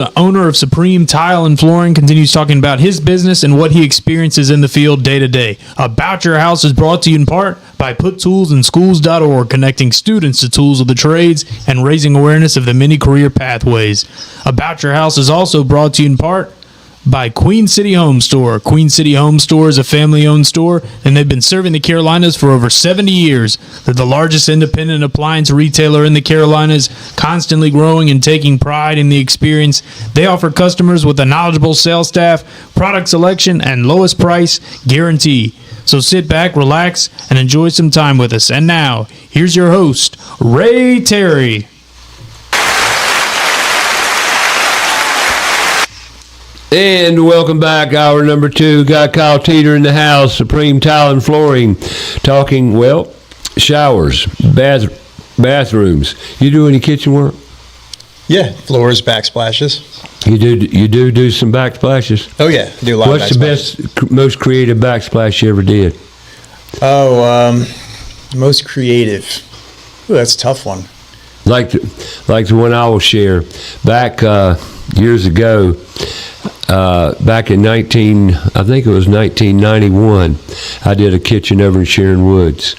The owner of Supreme Tile and Flooring continues talking about his business and what he experiences in the field day to day. About Your House is brought to you in part by PutToolsInSchools.org, connecting students to tools of the trades and raising awareness of the many career pathways. About Your House is also brought to you in part by Queen City Home Store. Queen City Home Store is a family-owned store, and they've been serving the Carolinas for over 70 years. They're the largest independent appliance retailer in the Carolinas, constantly growing and taking pride in the experience. They offer customers with a knowledgeable sales staff, product selection, and lowest price guarantee. So sit back, relax, and enjoy some time with us. And now, here's your host, Ray Terry. And welcome back, hour number 2. Got Kyle Teeter in the house, Supreme Tile and Flooring, talking, well, showers, bathrooms. You do any kitchen work? Yeah, floors, backsplashes. You do some backsplashes? Oh yeah, do a lot of backsplashes. What's the best, most creative backsplash you ever did? Most creative. Ooh, that's a tough one. Like the one I will share. Back years ago, back in I think it was 1991, I did a kitchen over in Sharon Woods,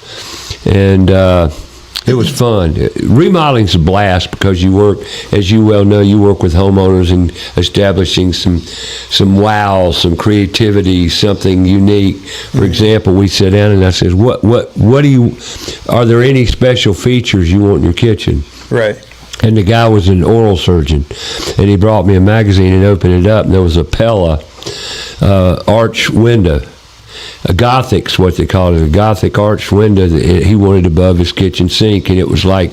and it was fun. Remodeling's a blast because you work, as you well know, you work with homeowners and establishing some wow, some creativity, something unique. For example, we sat down and I said, are there any special features you want in your kitchen? Right. And the guy was an oral surgeon, and he brought me a magazine and opened it up, and there was a Pella arch window. A Gothic's what they call it, a Gothic arch window that he wanted above his kitchen sink, and it was like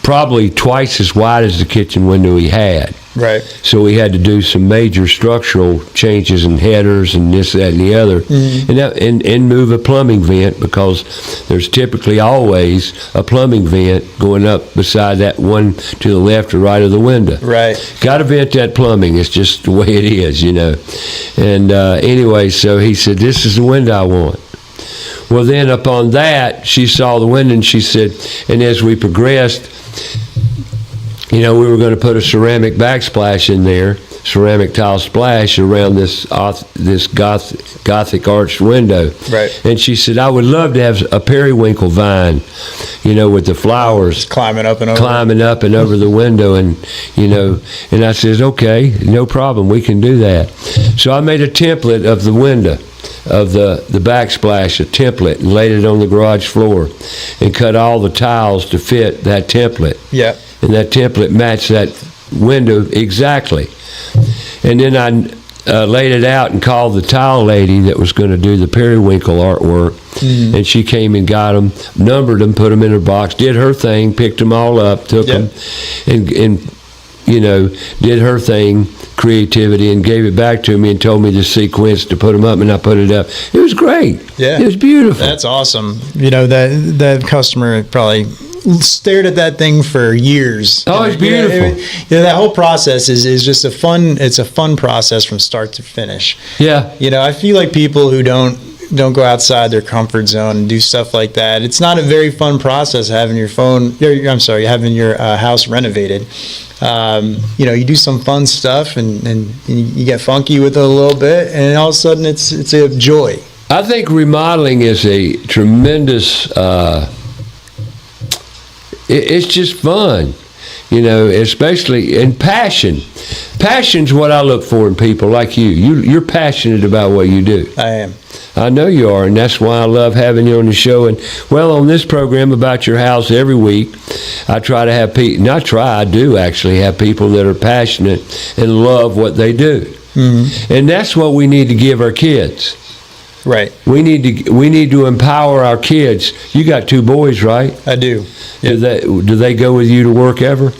probably twice as wide as the kitchen window he had. Right. So we had to do some major structural changes and headers and this, that, and the other, and move a plumbing vent because there's typically always a plumbing vent going up beside that one to the left or right of the window. Right. Got to vent that plumbing. It's just the way it is, you know. And anyway, so he said, "This is the window I want." Well, then upon that, she saw the window and she said, and as we progressed, you know, we were going to put a ceramic backsplash in there, ceramic tile splash around this Gothic arched window. Right. And she said, I would love to have a periwinkle vine, you know, with the flowers. Just climbing up and over the window. And, you know, and I said, okay, no problem, we can do that. So I made a template of the window, of the backsplash, a template, and laid it on the garage floor and cut all the tiles to fit that template. Yeah. And that template matched that window exactly. And then I laid it out and called the tile lady that was going to do the periwinkle artwork. Mm-hmm. And she came and got them, numbered them, put them in her box, did her thing, picked them all up, took them, and you know, did her thing, creativity, and gave it back to me and told me the sequence to put them up, and I put it up. It was great. Yeah. It was beautiful. That's awesome. You know, that customer probably stared at that thing for years. Oh, it's beautiful. That whole process is just a fun process from start to finish. Yeah. You know, I feel like people who don't go outside their comfort zone and do stuff like that, it's not a very fun process having your house renovated. You know, you do some fun stuff and you get funky with it a little bit, and all of a sudden it's a joy. I think remodeling is a tremendous it's just fun, you know, especially in passion. Passion's what I look for in people like you. You're passionate about what you do. I am. I know you are, and that's why I love having you on the show. And, well, on this program, About Your House, every week, I try to have people, I do actually have people that are passionate and love what they do. Mm-hmm. And that's what we need to give our kids. Right. We need to empower our kids. You got 2 boys, right? I do. Yep. Do they go with you to work ever?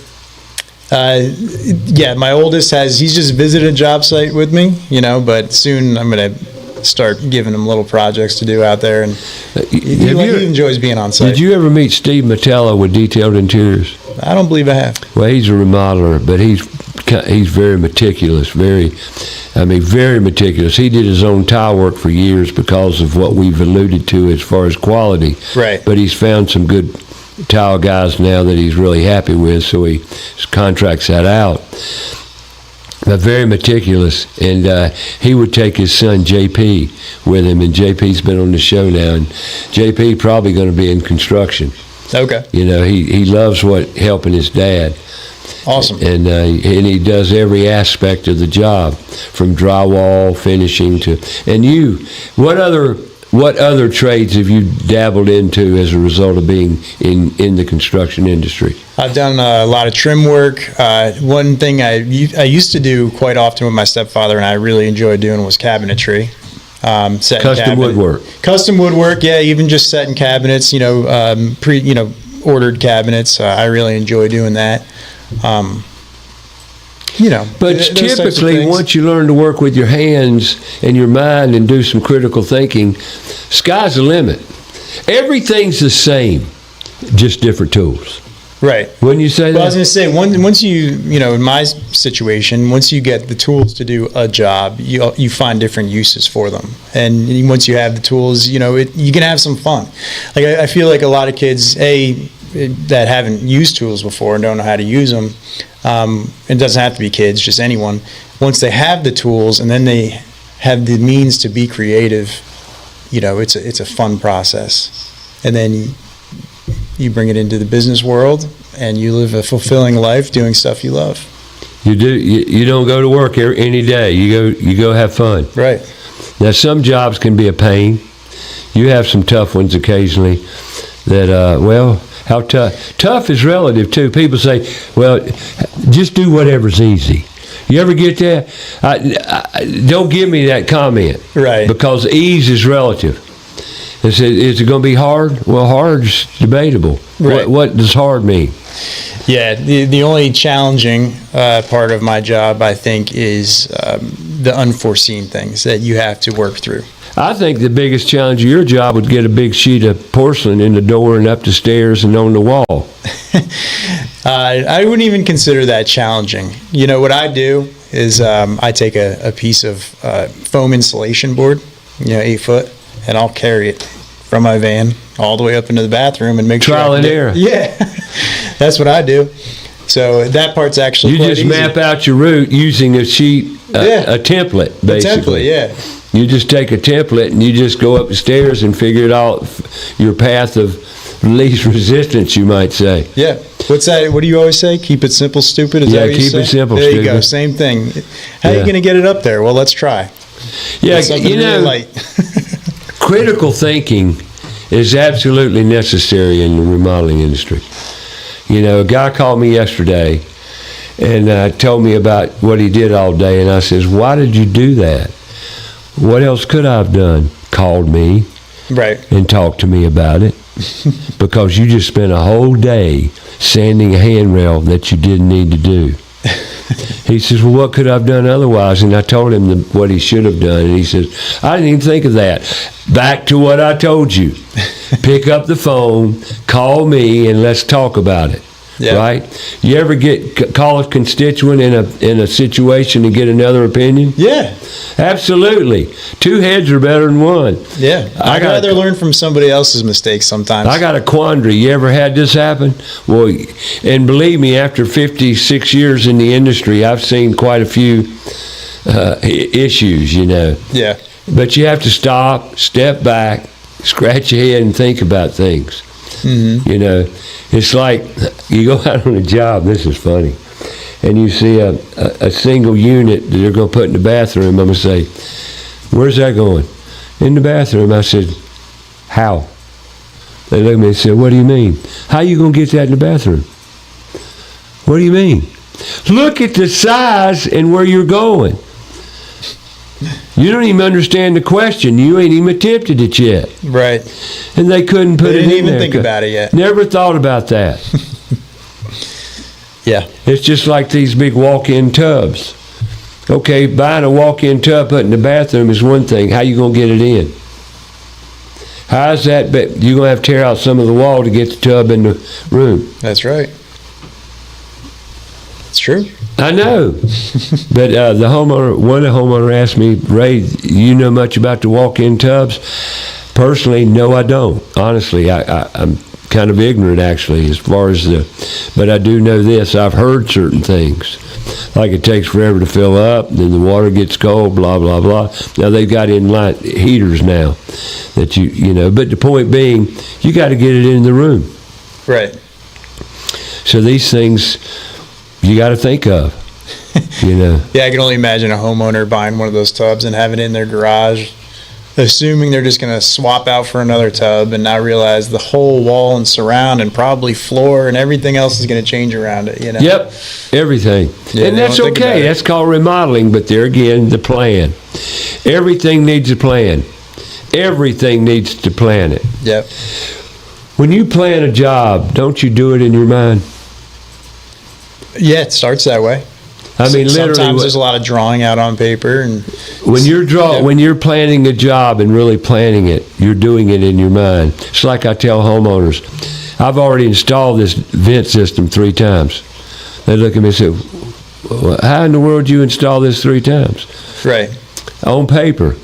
Yeah, my oldest he's just visited a job site with me, you know, but soon I'm going to start giving him little projects to do out there, and he enjoys being on site. Did you ever meet Steve Metella with Detailed Interiors? I don't believe I have. Well, he's a remodeler, but he's very meticulous, very meticulous. He did his own tile work for years because of what we've alluded to as far as quality. Right. But he's found some good tile guys now that he's really happy with, so he contracts that out. but very meticulous. And he would take his son JP with him, and JP's been on the show now, and JP probably going to be in construction. Okay. You know, he loves helping his dad. Awesome. And he does every aspect of the job, from drywall, finishing to. And you, what other trades have you dabbled into as a result of being in the construction industry? I've done a lot of trim work. One thing I used to do quite often with my stepfather, and I really enjoyed doing, was cabinetry. Custom woodwork. Custom woodwork, yeah. Even just setting cabinets, ordered cabinets. I really enjoy doing that. But typically, once you learn to work with your hands and your mind and do some critical thinking, sky's the limit. Everything's the same, just different tools. Right. Wouldn't you say that? Well, I was going to say, once you in my situation, once you get the tools to do a job, you find different uses for them. And once you have the tools, you can have some fun. Like, I feel like a lot of kids, that haven't used tools before and don't know how to use them, it doesn't have to be kids, just anyone. Once they have the tools and then they have the means to be creative, it's a fun process. And then you bring it into the business world and you live a fulfilling life doing stuff you love. You do. You don't go to work any day. You go have fun. Right. Now, some jobs can be a pain. You have some tough ones occasionally that, how tough? Tough is relative, too. People say, well, just do whatever's easy. You ever get that? Don't give me that comment. Right. Because ease is relative. Is it going to be hard? Well, hard's debatable. Right. What does hard mean? Yeah, the only challenging part of my job, I think, is the unforeseen things that you have to work through. I think the biggest challenge of your job would get a big sheet of porcelain in the door and up the stairs and on the wall. I wouldn't even consider that challenging. What I do is I take a piece of foam insulation board, 8 foot, and I'll carry it from my van all the way up into the bathroom and make trial and error. Yeah, that's what I do. So that part's actually you quite just easy. Map out your route using a sheet, a template, basically. A template, yeah. You just take a template and you just go up the stairs and figure it out, your path of least resistance, you might say. Yeah. What's that? What do you always say? Keep it simple, stupid? Is that what you keep say? it simple, there stupid. There you go. Same thing. How are you going to get it up there? Well, let's try. Yeah, really light. Critical thinking is absolutely necessary in the remodeling industry. A guy called me yesterday and told me about what he did all day, and I says, why did you do that? What else could I have done? Called me, right, and talked to me about it. Because you just spent a whole day sanding a handrail that you didn't need to do. He says, well, what could I have done otherwise? And I told him what he should have done. And he says, I didn't even think of that. Back to what I told you. Pick up the phone, call me, and let's talk about it. Yeah. Right? You ever call a constituent in a situation and get another opinion? Yeah. Absolutely. 2 heads are better than one. Yeah. I'd rather learn from somebody else's mistakes sometimes. I got a quandary. You ever had this happen? Well, and believe me, after 56 years in the industry, I've seen quite a few issues, Yeah. But you have to stop, step back, scratch your head, and think about things. Mm-hmm. It's like you go out on a job, this is funny, and you see a single unit that they're going to put in the bathroom. I'm going to say, where's that going? In the bathroom. I said, how? They look at me and said, what do you mean? How you going to get that in the bathroom? What do you mean? Look at the size and where you're going. You don't even understand the question. You ain't even attempted it yet. Right. And they couldn't put it in there. They didn't even think about it yet. Never thought about that. Yeah. It's just like these big walk-in tubs. Okay, buying a walk-in tub, put in the bathroom is one thing. How you going to get it in? How's that? You're going to have to tear out some of the wall to get the tub in the room. That's right. It's true. I know. But one of the homeowner asked me, Ray, you know much about the walk-in tubs? Personally, no, I don't. Honestly, I'm kind of ignorant actually as far as but I do know this. I've heard certain things, like it takes forever to fill up, then the water gets cold, blah blah blah. Now they've got inline heaters now that you know. But the point being, you got to get it in the room. Right. So these things you got to think of. You know. Yeah, I can only imagine a homeowner buying one of those tubs and having it in their garage, assuming they're just going to swap out for another tub, and now realize the whole wall and surround and probably floor and everything else is going to change around it. You know. Yep, everything. Yeah, and that's okay. That's called remodeling. But there again, the plan. Everything needs a plan. Everything needs to plan it. Yep. When you plan a job, don't you do it in your mind? Yeah, it starts that way. I mean, literally, sometimes there's a lot of drawing out on paper, and when you're planning a job and really planning it, you're doing it in your mind. It's like I tell homeowners, I've already installed this vent system 3 times. They look at me and say, well, how in the world you install this 3 times? Right. On paper.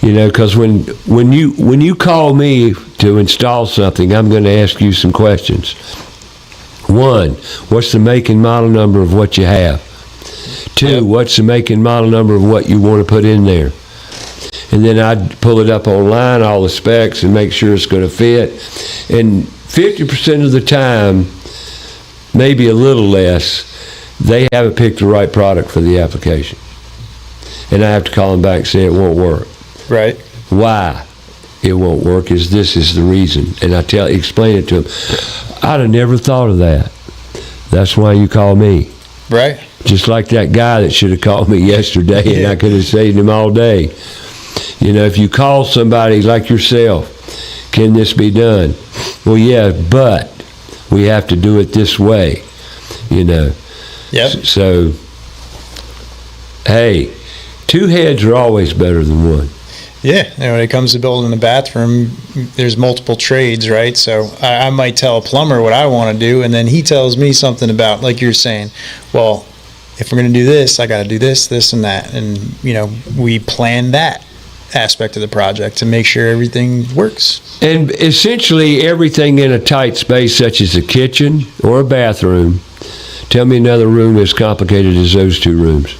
You know, because when you call me to install something, I'm going to ask you some questions. 1, what's the make and model number of what you have? 2, what's the make and model number of what you want to put in there? And then I'd pull it up online, all the specs, and make sure it's going to fit. And 50% of the time, maybe a little less, they haven't picked the right product for the application. And I have to call them back and say it won't work. Right. Why it won't work is this is the reason. And I explain it to them. I'd have never thought of that. That's why you call me. Right. Just like that guy that should have called me yesterday, and I could have saved him all day. You know, if you call somebody like yourself, can this be done? Well, yeah, but we have to do it this way, you know. Yep. So, hey, 2 heads are always better than 1. Yeah, and when it comes to building a bathroom, there's multiple trades, right? So I might tell a plumber what I want to do, and then he tells me something about, like you're saying, well, if we're going to do this, I got to do this, this, and that. And, you know, we plan that aspect of the project to make sure everything works. And essentially everything in a tight space, such as a kitchen or a bathroom, tell me another room as complicated as those 2 rooms.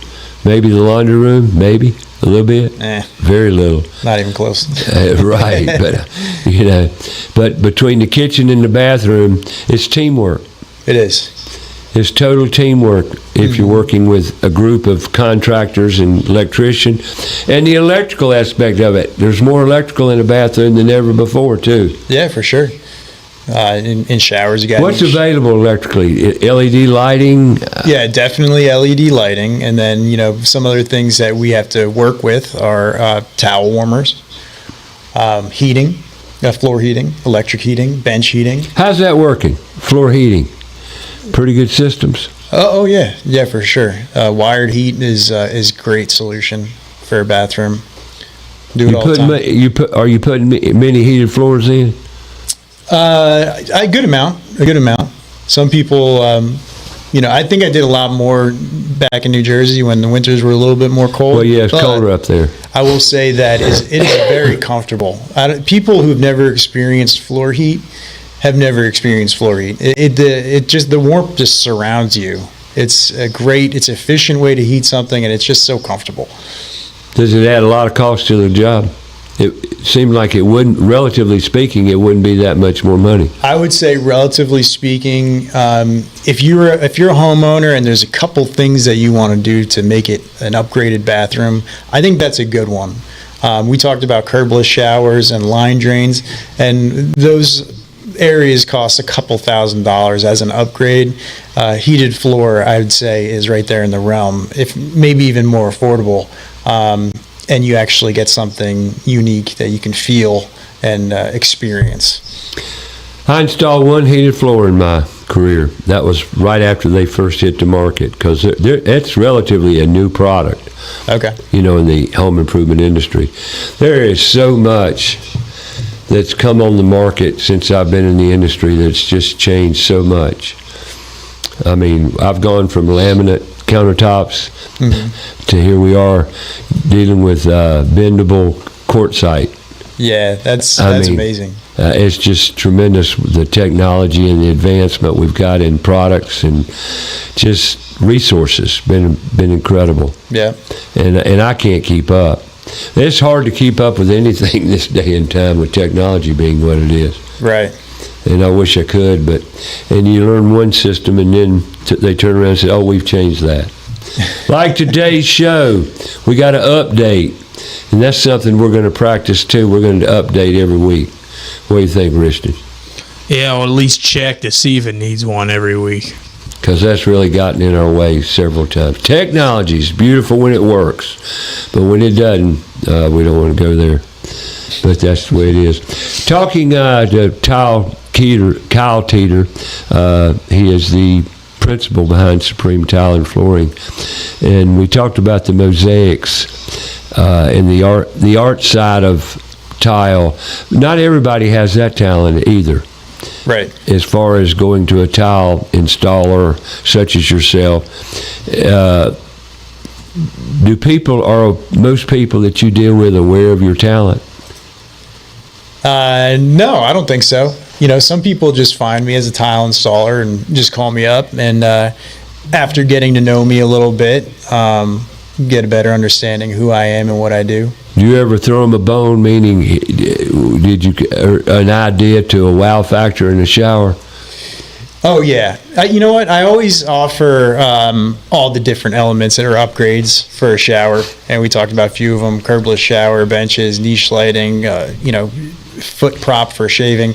Maybe the laundry room, maybe. A little bit? Very little. Not even close. Right, but you know, but between the kitchen and the bathroom, it's teamwork. It is. It's total teamwork if you're working with a group of contractors and electrician. And the electrical aspect of it, there's more electrical in a bathroom than ever before, too. Yeah, for sure. In showers, you got. What's available electrically? LED lighting? Yeah, definitely LED lighting, and then you know some other things that we have to work with are towel warmers, heating, floor heating, electric heating, bench heating. How's that working? Floor heating, pretty good systems. Oh yeah, for sure. Wired heat is a great solution for a bathroom. Do it all the time. Are you putting many heated floors in? A good amount. Some people, you know, I think I did a lot more back in New Jersey when the winters were a little bit more cold. Well, yeah, it's colder up there. I will say that it is very comfortable. People who've never experienced floor heat have never experienced floor heat. It just, the warmth just surrounds you. It's a great, it's an efficient way to heat something, and it's just so comfortable. Does it add a lot of cost to the job? It seemed like it wouldn't, relatively speaking, it wouldn't be that much more money. I would say, relatively speaking, if you're a homeowner and there's a couple things that you want to do to make it an upgraded bathroom, I think that's a good one. We talked about curbless showers and line drains, and those areas cost a couple $1,000s as an upgrade. Heated floor, I would say, is right there in the realm, if maybe even more affordable. And you actually get something unique that you can feel and experience. I installed 1 heated floor in my career. That was right after they first hit the market, because it's relatively a new product. Okay. You know, in the home improvement industry. There is so much that's come on the market since I've been in the industry that's just changed so much. I mean, I've gone from laminate countertops to here we are dealing with bendable quartzite, Yeah, that's amazing. It's just tremendous, the technology and the advancement we've got in products and just resources. Been incredible. Yeah. And I can't keep up. It's hard to keep up with anything this day and time with technology being what it is. Right. And I wish I could, and you learn one system and then they turn around and say, oh, we've changed that. Like today's show, we got to update. And that's something we're going to practice too. We're going to update every week. What do you think, Richard? Yeah, or at least check to see if it needs one every week. Because that's really gotten in our way several times. Technology is beautiful when it works, but when it doesn't, we don't want to go there. But that's the way it is. Talking to Kyle Teeter, he is the principal behind Supreme Tile and Flooring, and we talked about the mosaics and the art side of tile. Not everybody has that talent either. Right. As far as going to a tile installer such as yourself, are most people that you deal with aware of your talent? No, I don't think so. Some people just find me as a tile installer and just call me up, and after getting to know me a little bit, get a better understanding who I am and what I do. Do you ever throw them a bone, meaning did you an idea to a wow factor in the shower? Oh, yeah. You know what? I always offer all the different elements that are upgrades for a shower, and we talked about a few of them: curbless shower, benches, niche lighting, foot prop for shaving,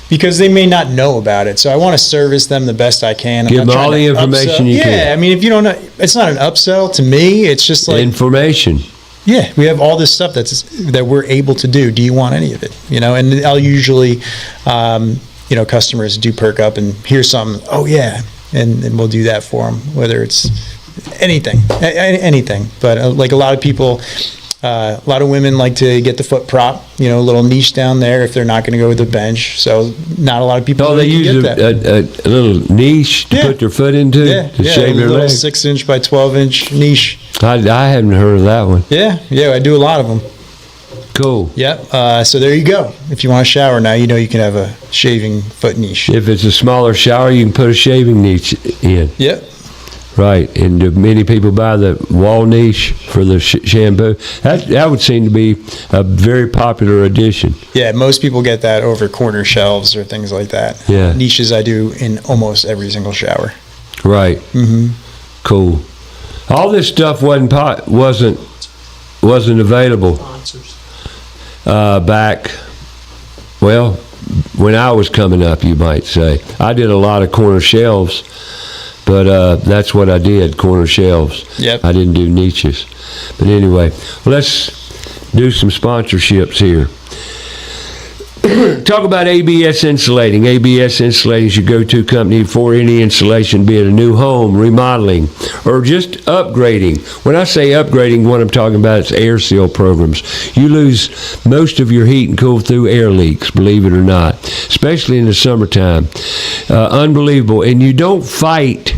because they may not know about it. So I want to service them the best I can. Give them all the information you can. Yeah, I mean, if you don't know, it's not an upsell to me. It's just like information. Yeah, we have all this stuff that we're able to do. Do you want any of it? And I'll usually, customers do perk up and hear something. Oh yeah, and we'll do that for them. Whether it's anything. But like a lot of people, a lot of women like to get the foot prop. A little niche down there if they're not going to go with the bench. So not a lot of people. Oh, they use a little niche to put their foot into to shave their leg. 6-inch by 12-inch niche. I hadn't heard of that one. Yeah, I do a lot of them. Cool. Yep. So there you go. If you want to shower now, you can have a shaving foot niche. If it's a smaller shower, you can put a shaving niche in. Yep. Right, and do many people buy the wall niche for the shampoo? That would seem to be a very popular addition. Yeah, most people get that over corner shelves or things like that. Yeah. Niches I do in almost every single shower. Right. Mm-hmm. Cool. All this stuff wasn't available back, well, when I was coming up, you might say. I did a lot of corner shelves. But that's what I did, corner shelves. Yep. I didn't do niches. But anyway, let's do some sponsorships here. Talk about ABS Insulating. ABS Insulating is your go-to company for any insulation, be it a new home, remodeling, or just upgrading. When I say upgrading, what I'm talking about is air seal programs. You lose most of your heat and cool through air leaks, believe it or not, especially in the summertime. Unbelievable. And you don't fight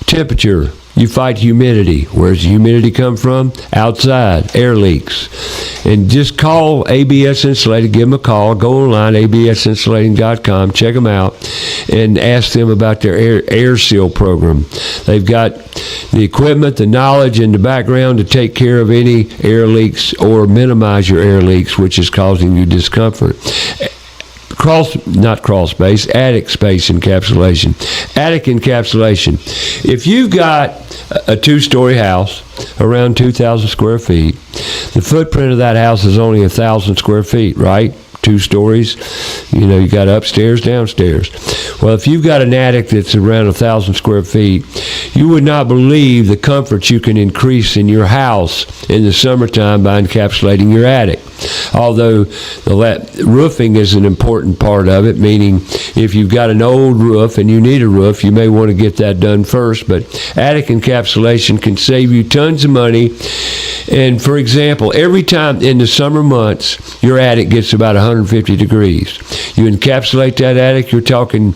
temperature. You fight humidity. Where's the humidity come from? Outside, air leaks. And just call ABS Insulating, give them a call, go online, absinsulating.com, check them out, and ask them about their air seal program. They've got the equipment, the knowledge, and the background to take care of any air leaks or minimize your air leaks, which is causing you discomfort. Attic space encapsulation. Attic encapsulation. If you've got a 2-story house around 2,000 square feet, the footprint of that house is only 1,000 square feet, right? 2 stories. You got upstairs, downstairs. Well, if you've got an attic that's around 1,000 square feet, you would not believe the comfort you can increase in your house in the summertime by encapsulating your attic. Although the roofing is an important part of it, meaning if you've got an old roof and you need a roof, you may want to get that done first. But attic encapsulation can save you tons of money. And for example, every time in the summer months, your attic gets about 150 degrees. You encapsulate that attic, you're talking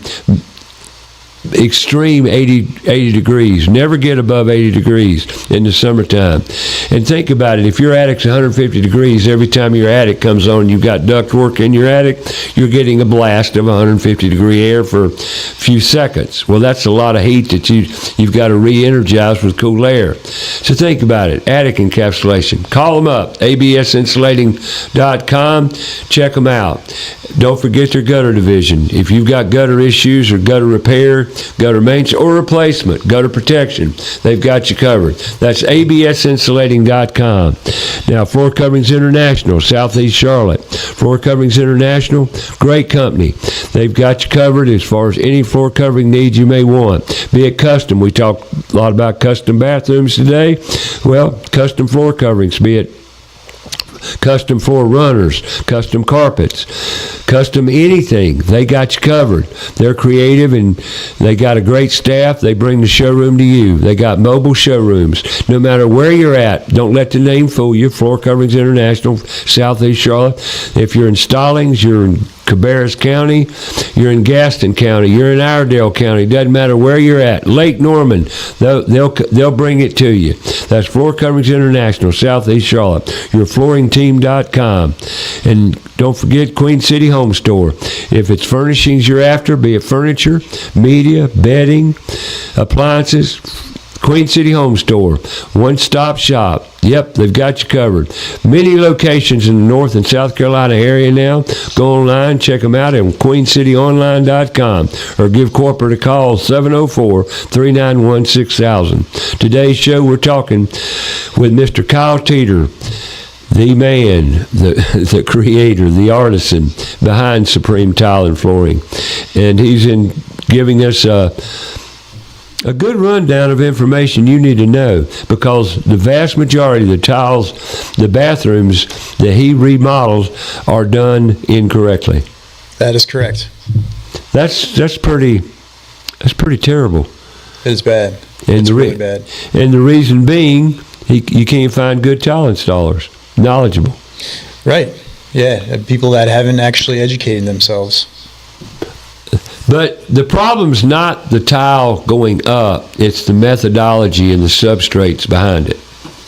extreme 80 degrees. Never get above 80 degrees in the summertime. And think about it. If your attic's 150 degrees, every time your attic comes on, you've got ductwork in your attic, you're getting a blast of 150 degree air for a few seconds. Well, that's a lot of heat that you've got to re-energize with cool air. So think about it. Attic encapsulation. Call them up, absinsulating.com. Check them out. Don't forget their gutter division. If you've got gutter issues or gutter repair, gutter maintenance, or replacement, gutter protection, they've got you covered. That's absinsulating.com. Now, Floor Coverings International, Southeast Charlotte. Floor Coverings International, great company. They've got you covered as far as any floor covering needs you may want. Be it custom. We talked a lot about custom bathrooms today. Well, custom floor coverings, be it custom floor runners, custom carpets, custom anything. They got you covered. They're creative and they got a great staff. They bring the showroom to you. They got mobile showrooms. No matter where you're at, don't let the name fool you. Floor Coverings International, Southeast Charlotte. If you're in Stallings, you're in Cabarrus County, you're in Gaston County, you're in Iredell County, doesn't matter where you're at. Lake Norman, they'll bring it to you. That's Floor Coverings International, Southeast Charlotte. YourFlooringTeam.com. And don't forget Queen City Home Store. If it's furnishings you're after, be it furniture, media, bedding, appliances, Queen City Home Store, one-stop shop. Yep, they've got you covered. Many locations in the North and South Carolina area now. Go online, check them out at queencityonline.com or give corporate a call, 704-391-6000. Today's show, we're talking with Mr. Kyle Teeter, the man, the creator, the artisan behind Supreme Tile and Flooring. And he's giving us a good rundown of information you need to know, because the vast majority of the tiles, the bathrooms that he remodels are done incorrectly. That is correct. That's pretty terrible. It is bad. And it's really bad. And the reason being, you can't find good tile installers, knowledgeable. Right. Yeah, people that haven't actually educated themselves. But the problem's not the tile going up, it's the methodology and the substrates behind it.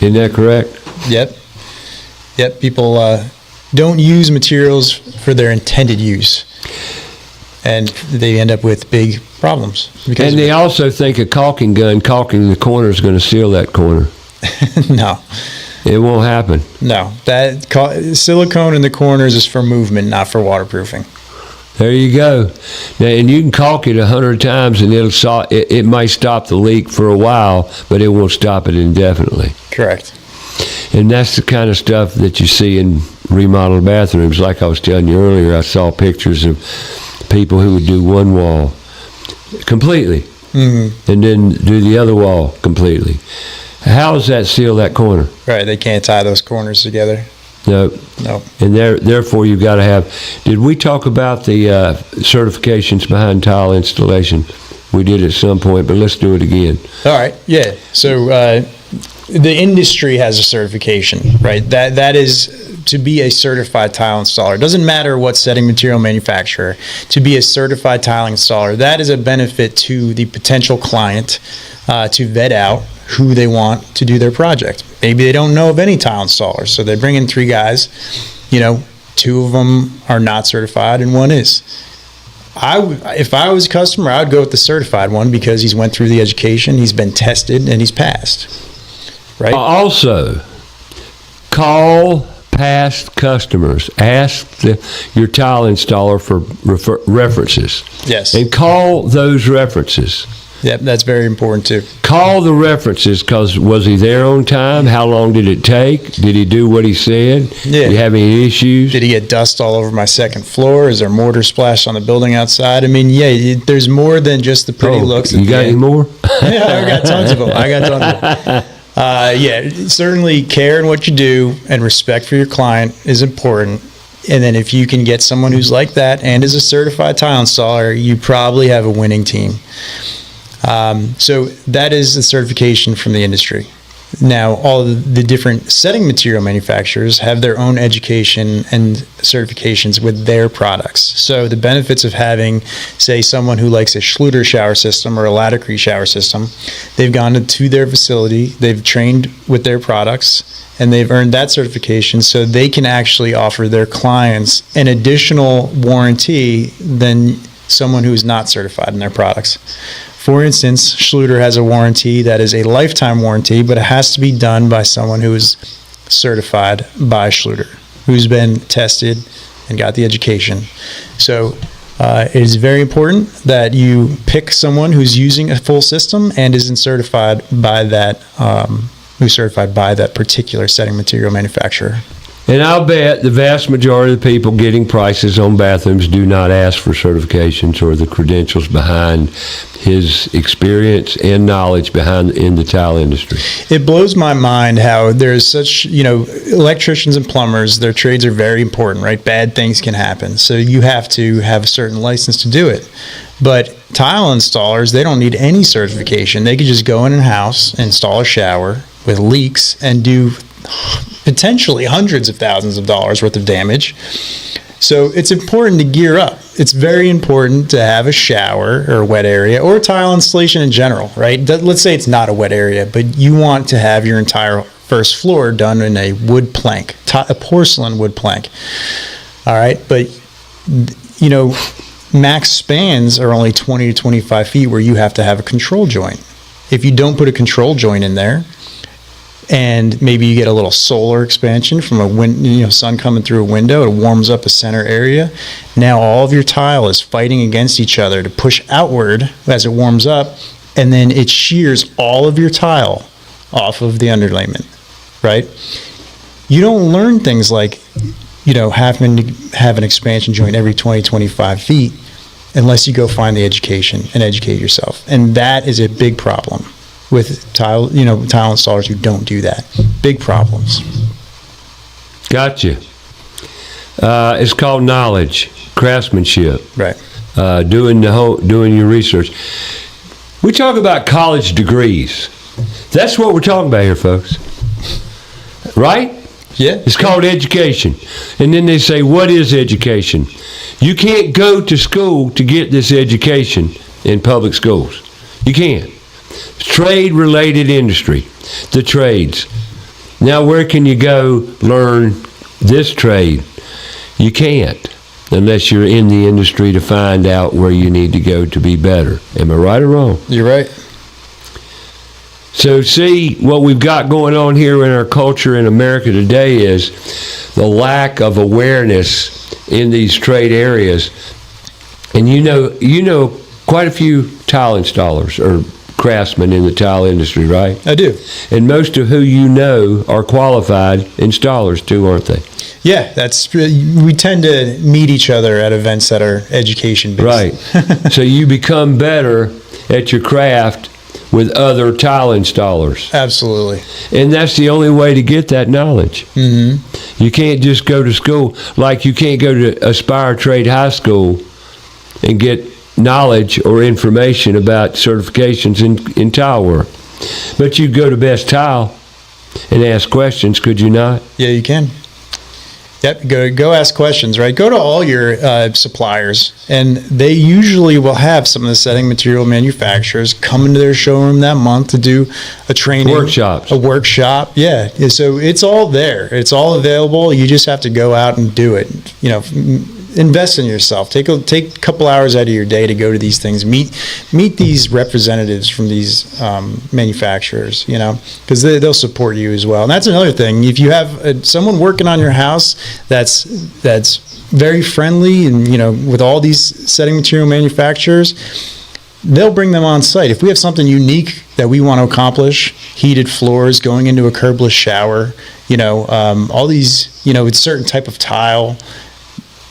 Isn't that correct? Yep. People don't use materials for their intended use, and they end up with big problems. And they also think a caulking gun caulking the corner is going to seal that corner. No. It won't happen. No. Silicone in the corners is for movement, not for waterproofing. There you go. Now, and you can caulk it 100 times, and it might stop the leak for a while, but it won't stop it indefinitely. Correct. And that's the kind of stuff that you see in remodeled bathrooms. Like I was telling you earlier, I saw pictures of people who would do one wall completely, and then do the other wall completely. How does that seal that corner? Right. They can't tie those corners together. No. And therefore, you've got to have. Did we talk about the certifications behind tile installation? We did at some point, but let's do it again. All right. Yeah. So the industry has a certification, right? That is to be a certified tile installer. It doesn't matter what setting material manufacturer. To be a certified tile installer, that is a benefit to the potential client to vet out who they want to do their project. Maybe they don't know of any tile installers, so they bring in 3 guys. 2 of them are not certified and 1 is. If I was a customer, I would go with the certified one because he's went through the education, he's been tested, and he's passed. Right? Also, call past customers. Ask your tile installer for references. Yes. And call those references. Yep, that's very important too. Call the references, because was he there on time? How long did it take? Did he do what he said? Yeah. Did he have any issues? Did he get dust all over my second floor? Is there mortar splash on the building outside? I mean, there's more than just the pretty looks. You got any more? Yeah, I got tons of them. Certainly care in what you do and respect for your client is important. And then if you can get someone who's like that and is a certified tile installer, you probably have a winning team. So that is the certification from the industry. Now, all the different setting material manufacturers have their own education and certifications with their products. So the benefits of having, say, someone who likes a Schluter shower system or a Laticrete shower system, they've gone to their facility, they've trained with their products, and they've earned that certification, so they can actually offer their clients an additional warranty than someone who is not certified in their products. For instance, Schluter has a warranty that is a lifetime warranty, but it has to be done by someone who is certified by Schluter, who's been tested and got the education. So it is very important that you pick someone who's using a full system and isn't certified by that, who's certified by that particular setting material manufacturer. And I'll bet the vast majority of the people getting prices on bathrooms do not ask for certifications or the credentials behind his experience and knowledge in the tile industry. It blows my mind how there's such, electricians and plumbers, their trades are very important, right? Bad things can happen. So you have to have a certain license to do it. But tile installers, they don't need any certification. They could just go in a house, install a shower with leaks, and do potentially hundreds of thousands of dollars worth of damage. So it's important to gear up. It's very important to have a shower or a wet area or tile installation in general, right? Let's say it's not a wet area, but you want to have your entire first floor done in a wood plank, a porcelain wood plank. All right, but max spans are only 20 to 25 feet where you have to have a control joint. If you don't put a control joint in there, and maybe you get a little solar expansion from a sun coming through a window, it warms up a center area. Now all of your tile is fighting against each other to push outward as it warms up, and then it shears all of your tile off of the underlayment, right? You don't learn things like, having to have an expansion joint every 20, 25 feet unless you go find the education and educate yourself. And that is a big problem with tile installers who don't do that. Big problems. Gotcha. It's called knowledge, craftsmanship. Right. Doing your research. We talk about college degrees. That's what we're talking about here, folks. Right? Yeah. It's called education. And then they say, what is education? You can't go to school to get this education in public schools. You can't. Trade-related industry, the trades. Now, where can you go learn this trade? You can't unless you're in the industry to find out where you need to go to be better. Am I right or wrong? You're right. So see, what we've got going on here in our culture in America today is the lack of awareness in these trade areas. And you know quite a few tile installers or craftsmen in the tile industry, right? I do. And most of who you know are qualified installers too, aren't they? Yeah, we tend to meet each other at events that are education based. Right. So you become better at your craft with other tile installers. Absolutely. And that's the only way to get that knowledge. Mm-hmm. You can't just go to school, like you can't go to Aspire Trade High School and get knowledge or information about certifications in tile work. But you go to Best Tile and ask questions, could you not? Yeah, you can. Yep, go ask questions, right? Go to all your suppliers, and they usually will have some of the setting material manufacturers come into their showroom that month to do a training. Workshops. A workshop, yeah. So it's all there. It's all available. You just have to go out and do it. Invest in yourself. Take a couple hours out of your day to go to these things. Meet these representatives from these manufacturers. Because they'll support you as well. And that's another thing. If you have someone working on your house that's very friendly and with all these setting material manufacturers, they'll bring them on site. If we have something unique that we want to accomplish, heated floors, going into a curbless shower, all these, it's certain type of tile,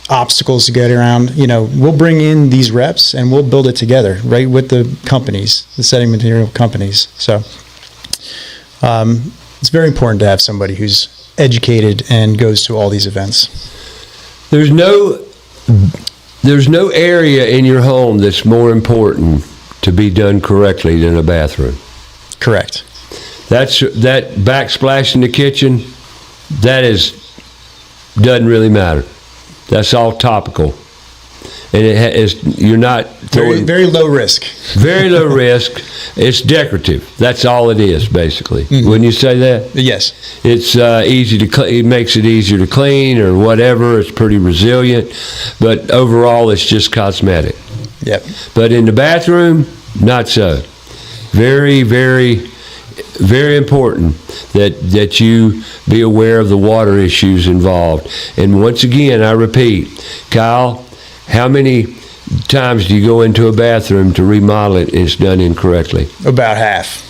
obstacles to get around, we'll bring in these reps and we'll build it together, right, with the companies, the setting material companies. So it's very important to have somebody who's educated and goes to all these events. There's no area in your home that's more important to be done correctly than a bathroom. Correct. that backsplash in the kitchen, doesn't really matter. That's all topical. And you're not throwing... Very low risk. Very low risk. It's decorative. That's all it is, basically. Mm-hmm. Wouldn't you say that? Yes. It's easy to it makes it easier to clean or whatever. It's pretty resilient. But overall, it's just cosmetic. Yep. But in the bathroom, not so. Very, very, very important that you be aware of the water issues involved. And once again, I repeat, Kyle, how many times do you go into a bathroom to remodel it and it's done incorrectly? About half.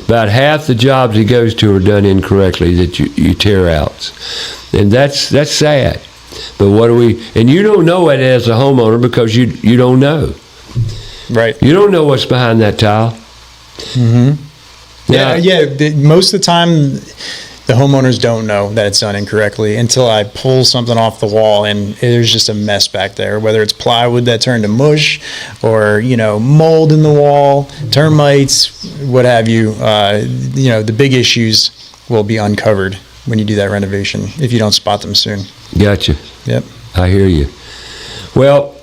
About half the jobs he goes to are done incorrectly that you tear out. And that's sad. But what do we... And you don't know it as a homeowner because you don't know. Right. You don't know what's behind that tile. Mm-hmm. Most of the time, the homeowners don't know that it's done incorrectly until I pull something off the wall and there's just a mess back there, whether it's plywood that turned to mush or, mold in the wall, termites, what have you. The big issues will be uncovered when you do that renovation if you don't spot them soon. Gotcha. Yep. I hear you. Well,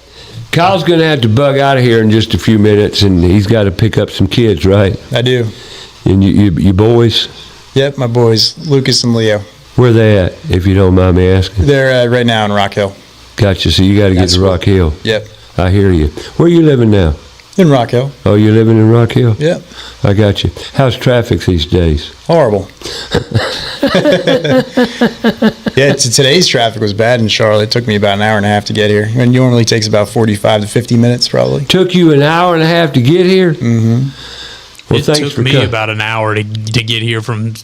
Kyle's going to have to bug out of here in just a few minutes, and he's got to pick up some kids, right? I do. And you boys? Yep, my boys, Lucas and Leo. Where they at, if you don't mind me asking? They're right now in Rock Hill. Gotcha. So you got to get to Rock Hill. Yep. I hear you. Where are you living now? In Rock Hill. Oh, you're living in Rock Hill? Yep. I got you. How's traffic these days? Horrible. Yeah, today's traffic was bad in Charlotte. It took me about an hour and a half to get here. And it normally takes about 45 to 50 minutes probably. Took you an hour and a half to get here? Mm-hmm. Well, it took me about an hour to get here from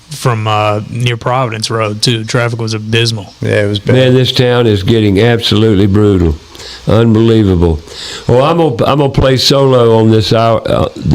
near Providence Road too. Traffic was abysmal. Yeah, it was bad. Man, this town is getting absolutely brutal. Unbelievable. Well, I'm gonna play solo on this hour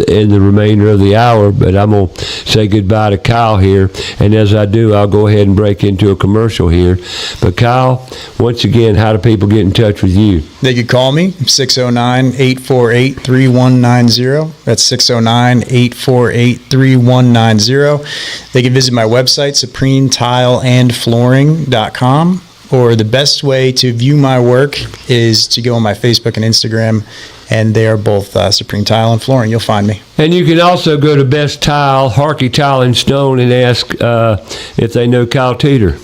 in the remainder of the hour, but I'm gonna say goodbye to Kyle here. And as I do, I'll go ahead and break into a commercial here. But Kyle, once again, how do people get in touch with you? They could call me 609-848-3190. That's 609-848-3190. They can visit my website, supremetileandflooring.com. Or the best way to view my work is to go on my Facebook and Instagram, and they are both Supreme Tile and Flooring. You'll find me. And you can also go to Best Tile, Harkey Tile and Stone, and ask if they know Kyle Teeter.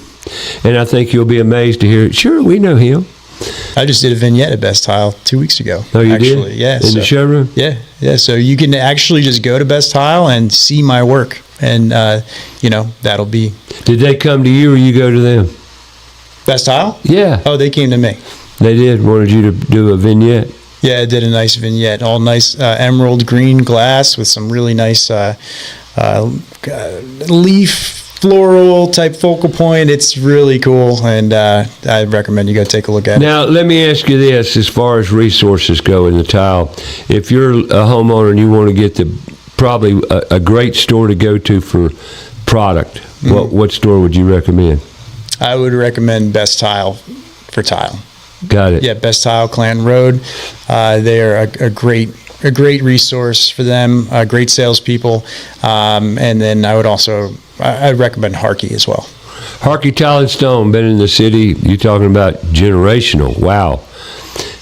And I think you'll be amazed to hear it. Sure, we know him. I just did a vignette at Best Tile 2 weeks ago. Oh, you actually. did? Yeah. In the showroom? Yeah. So you can actually just go to Best Tile and see my work, and that'll be. Did they come to you or you go to them? Best Tile? Yeah. Oh, they came to me. They did? Wanted you to do a vignette? Yeah, I did a nice vignette. All nice emerald green glass with some really nice leaf floral type focal point. It's really cool, and I recommend you go take a look at it. Now, let me ask you this, as far as resources go in the tile. If you're a homeowner and you want to get probably a great store to go to for product, what store would you recommend? I would recommend Best Tile for tile. Got it. Yeah, Best Tile, Clanton Road. They are a great resource for them. Great salespeople, and then I'd recommend Harkey as well. Harkey Tile and Stone, been in the city. You're talking about generational. Wow,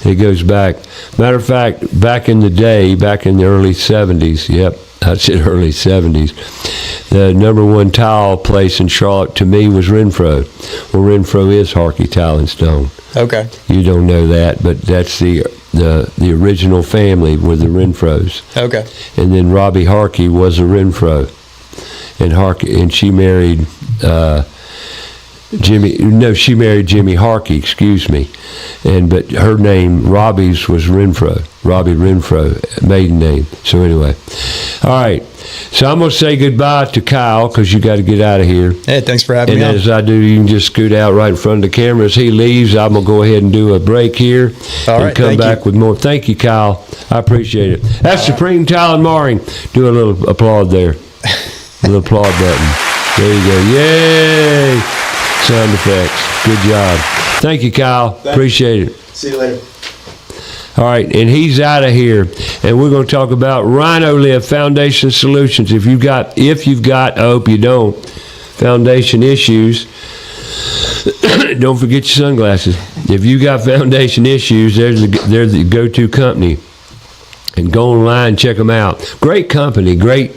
it goes back. Matter of fact, back in the day, back in the early '70s. Yep, I said early '70s. The number one tile place in Charlotte to me was Renfro. Well, Renfro is Harkey Tile and Stone. Okay. You don't know that, but that's the original family were the Renfros. Okay. And then Robbie Harkey was a Renfro, and she married she married Jimmy Harkey. Excuse me, but her name Robbie's was Renfro. Robbie Renfro, maiden name. So anyway, all right. So I'm going to say goodbye to Kyle because you got to get out of here. Hey, thanks for having me on. And as I do, you can just scoot out right in front of the camera. As he leaves, I'm going to go ahead and do a break here and come back with more. Thank you, Kyle. I appreciate it. That's Supreme Tile and Mooring. Do a little applaud there. A little applaud button. There you go. Yay! Sound effects. Good job. Thank you, Kyle. Appreciate it. See you later. All right, and he's out of here, and we're going to talk about Rhino-Lift Foundation Solutions. If you've got, I hope you don't, foundation issues, don't forget your sunglasses. If you got foundation issues, they're the go-to company. And go online, check them out. Great company, great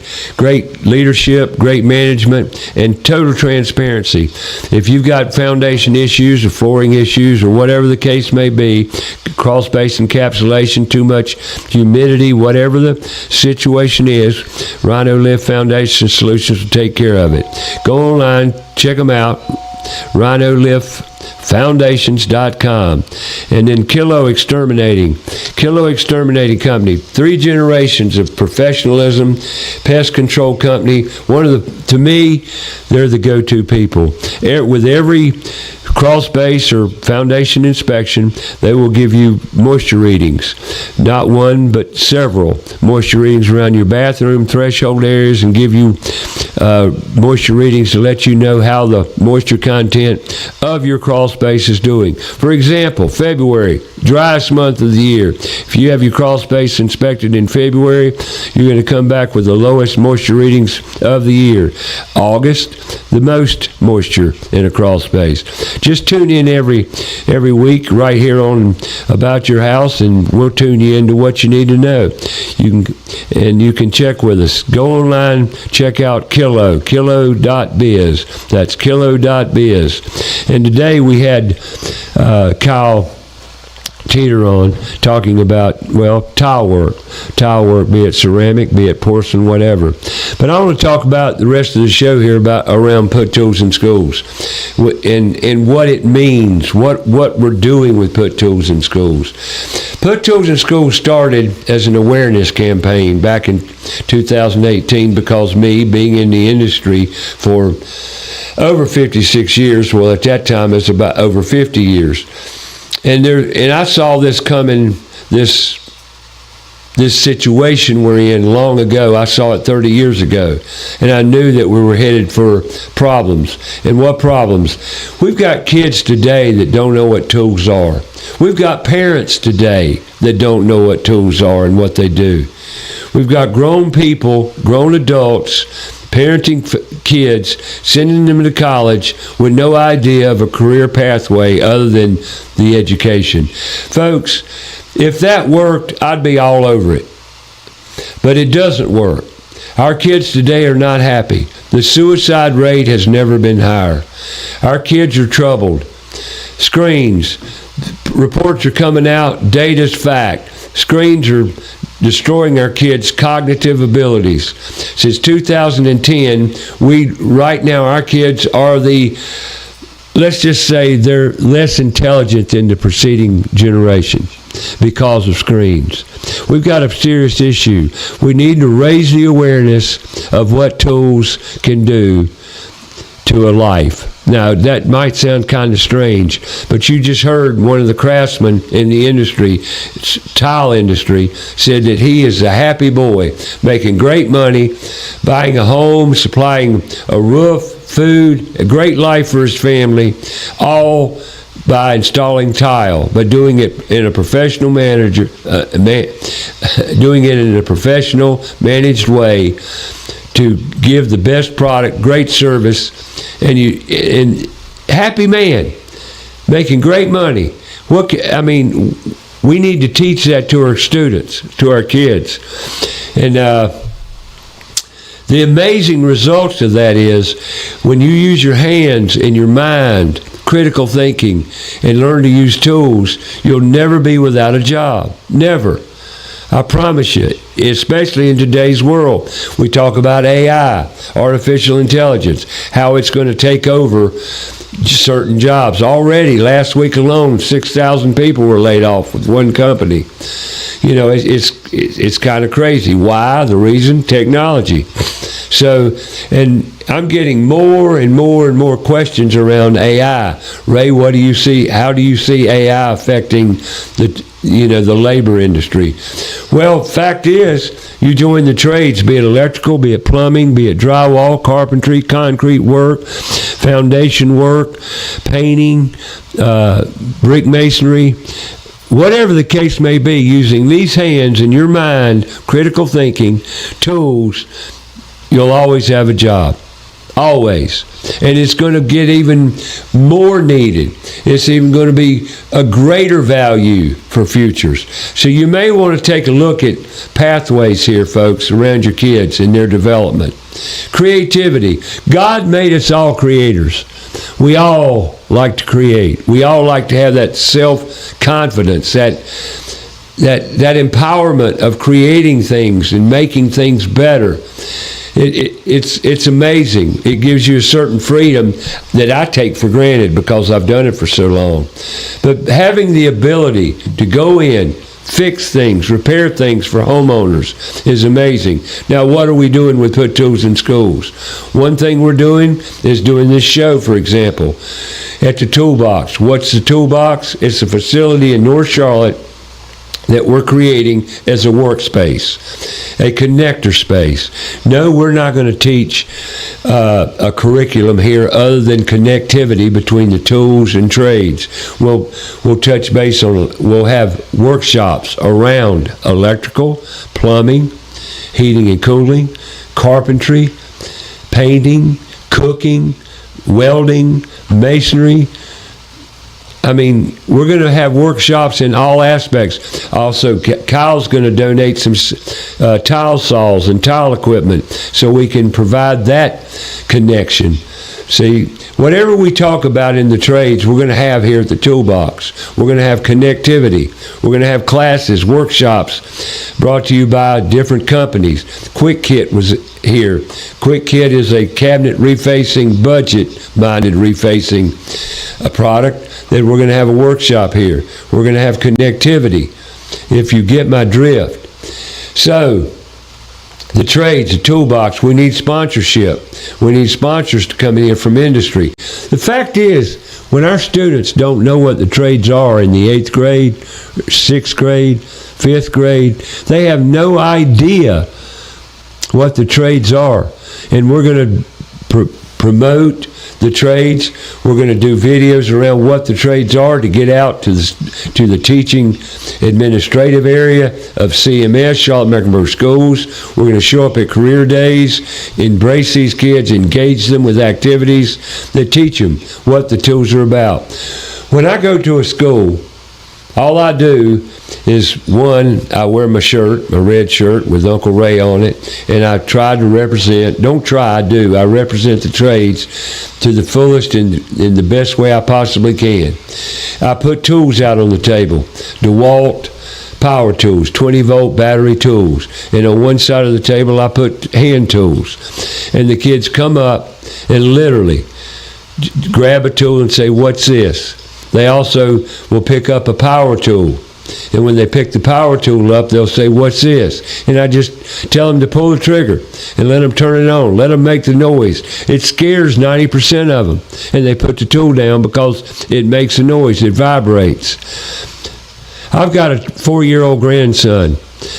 leadership, great management, and total transparency. If you've got foundation issues or flooring issues or whatever the case may be, crawl space encapsulation, too much humidity, whatever the situation is, Rhino-Lift Foundation Solutions will take care of it. Go online, check them out. RhinoLiftFoundations.com. And then Kilo Exterminating Company, 3 generations of professionalism, pest control company. To me, they're the go-to people. With every crawl space or foundation inspection, they will give you moisture readings. Not one, but several moisture readings around your bathroom threshold areas, and give you moisture readings to let you know how the moisture content of your crawl space is doing. For example, February, driest month of the year. If you have your crawl space inspected in February, you're going to come back with the lowest moisture readings of the year. August, the most moisture in a crawl space. Just tune in every week right here on About Your House, and we'll tune you into what you need to know. You can check with us. Go online, check out kilo.biz. That's kilo.biz. And today we had Kyle Teeter on talking about, tile work, be it ceramic, be it porcelain, whatever. But I want to talk about the rest of the show here around Put Tools in Schools and what it means, what we're doing with Put Tools in Schools. Put Tools in Schools started as an awareness campaign back in 2018 because me, being in the industry for over 56 years, well, at that time it's about over 50 years, and I saw this coming, this situation we're in long ago. I saw it 30 years ago, and I knew that we were headed for problems. And what problems? We've got kids today that don't know what tools are. We've got parents today that don't know what tools are and what they do. We've got grown people, grown adults, parenting kids, sending them to college with no idea of a career pathway other than the education. Folks, if that worked, I'd be all over it. But it doesn't work. Our kids today are not happy. The suicide rate has never been higher. Our kids are troubled. Screens, reports are coming out, data's fact. Screens are destroying our kids' cognitive abilities. Since 2010, right now our kids are let's just say they're less intelligent than the preceding generation because of screens. We've got a serious issue. We need to raise the awareness of what tools can do to a life. Now, that might sound kind of strange, but you just heard one of the craftsmen in the industry, tile industry, said that he is a happy boy, making great money, buying a home, supplying a roof, food, a great life for his family, all by installing tile, but doing it in a professional managed way to give the best product, great service, and happy man, making great money. We need to teach that to our students, to our kids, and the amazing results of that is when you use your hands and your mind, critical thinking, and learn to use tools, you'll never be without a job. Never. I promise you, especially in today's world. We talk about AI, artificial intelligence, how it's going to take over certain jobs. Already, last week alone, 6,000 people were laid off with one company. You know, it's kind of crazy. Why? The reason? Technology. So, and I'm getting more and more and more questions around AI. Ray, what do you see? How do you see AI affecting the labor industry? Well, fact is, you join the trades, be it electrical, be it plumbing, be it drywall, carpentry, concrete work, foundation work, painting, brick masonry, whatever the case may be, using these hands and your mind, critical thinking, tools, you'll always have a job. Always. And it's going to get even more needed. It's even going to be a greater value for futures. So you may want to take a look at pathways here, folks, around your kids and their development. Creativity. God made us all creators. We all like to create. We all like to have that self-confidence, that empowerment of creating things and making things better. It's amazing. It gives you a certain freedom that I take for granted because I've done it for so long. But having the ability to go in, fix things, repair things for homeowners is amazing. Now, what are we doing with Put Tools in Schools? One thing we're doing is doing this show, for example, at the Toolbox. What's the Toolbox? It's a facility in North Charlotte that we're creating as a workspace, a connector space. No, we're not going to teach a curriculum here other than connectivity between the tools and trades. We'll touch base on, we'll have workshops around electrical, plumbing, heating and cooling, carpentry, painting, cooking, welding, masonry. I mean, we're going to have workshops in all aspects. Also, Kyle's going to donate some tile saws and tile equipment so we can provide that connection. See, whatever we talk about in the trades, we're going to have here at the Toolbox. We're going to have connectivity. We're going to have classes, workshops brought to you by different companies. Quick Kit was here. Quick Kit is a cabinet refacing, budget-minded refacing product that we're going to have a workshop here. We're going to have connectivity, if you get my drift. So, the trades, the Toolbox, we need sponsorship. We need sponsors to come in here from industry. The fact is, when our students don't know what the trades are in the 8th grade, 6th grade, 5th grade, they have no idea what the trades are. And we're going to promote the trades. We're going to do videos around what the trades are to get out to the teaching administrative area of CMS, Charlotte-Mecklenburg Schools. We're going to show up at career days, embrace these kids, engage them with activities that teach them what the tools are about. When I go to a school, all I do is, one, I wear my shirt, my red shirt with Uncle Ray on it, and I try to represent, I represent the trades to the fullest and in the best way I possibly can. I put tools out on the table, DeWalt power tools, 20-volt battery tools, and on one side of the table I put hand tools. And the kids come up and literally grab a tool and say, "What's this?" They also will pick up a power tool. And when they pick the power tool up, they'll say, "What's this?" And I just tell them to pull the trigger and let them turn it on. Let them make the noise. It scares 90% of them. And they put the tool down because it makes a noise. It vibrates. I've got a 4-year-old grandson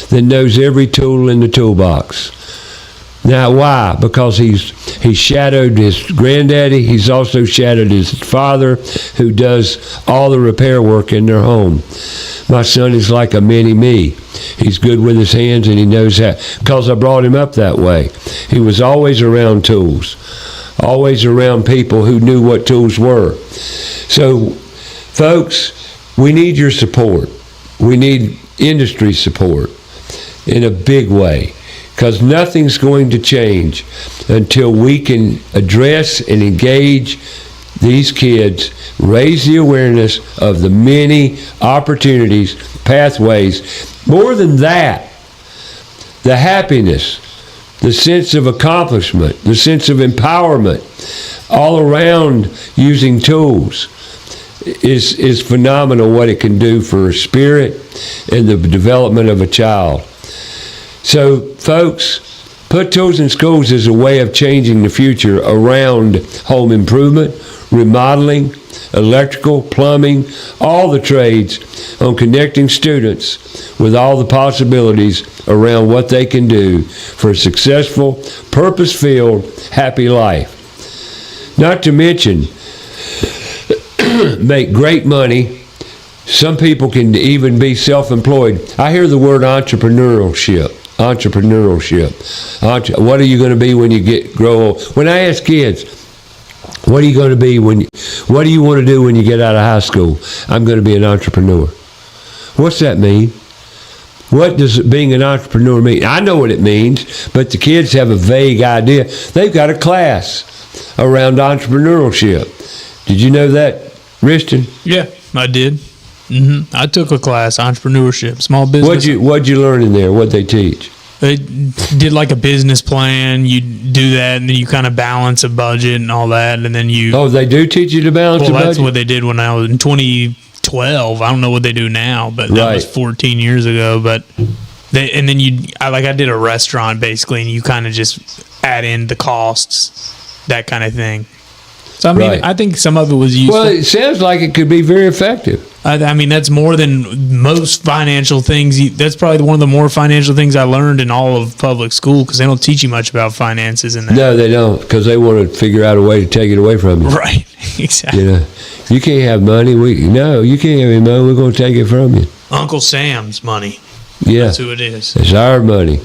that knows every tool in the toolbox. Now, why? Because he's shadowed his granddaddy. He's also shadowed his father, who does all the repair work in their home. My son is like a mini me. He's good with his hands, and he knows how, because I brought him up that way. He was always around tools, always around people who knew what tools were. So, folks, we need your support. We need industry support in a big way, because nothing's going to change until we can address and engage these kids, raise the awareness of the many opportunities, pathways. More than that, the happiness, the sense of accomplishment, the sense of empowerment all around using tools is phenomenal, what it can do for a spirit and the development of a child. So, folks, Put Tools in Schools is a way of changing the future around home improvement, remodeling, electrical, plumbing, all the trades, on connecting students with all the possibilities around what they can do for a successful, purpose-filled, happy life. Not to mention, make great money, Some people can even be self-employed. I hear the word entrepreneurship. What are you going to be when you grow old? When I ask kids, what are you going to be what do you want to do when you get out of high school? I'm going to be an entrepreneur. What's that mean? What does being an entrepreneur mean? I know what it means, but the kids have a vague idea. They've got a class around entrepreneurship. Did you know that, Riston? Yeah, I did. I took a class, entrepreneurship, small business. What'd you learn in there? What'd they teach? They did like a business plan. You do that, and then you kind of balance a budget and all that, and then you. Oh, they do teach you to balance a budget? Well, that's what they did when I was in 2012. I don't know what they do now, but that was 14 years ago. But and then I did a restaurant basically, and you kind of just add in the costs, that kind of thing. So I mean, I think some of it was useful. Well, it sounds like it could be very effective. I mean, that's more than most financial things. That's probably one of the more financial things I learned in all of public school, because they don't teach you much about finances in that. No, they don't, because they want to figure out a way to take it away from you. Right, exactly. You can't have money. You can't have any money. We're going to take it from you. Uncle Sam's money. Yeah, that's who it is. It's our money.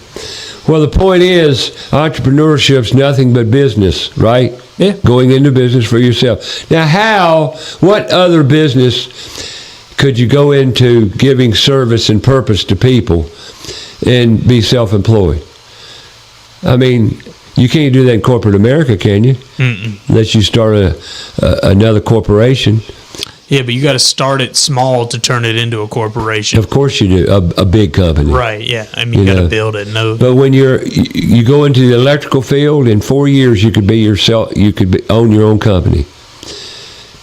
Well, the point is, entrepreneurship's nothing but business, right? Yeah. Going into business for yourself. Now, what other business could you go into giving service and purpose to people and be self-employed? I mean, you can't do that in corporate America, can you? Unless you start another corporation. Yeah, but you got to start it small to turn it into a corporation. Of course you do, a big company. Right, yeah. I mean, you got to build it. But when you go into the electrical field, in 4 years you could own your own company.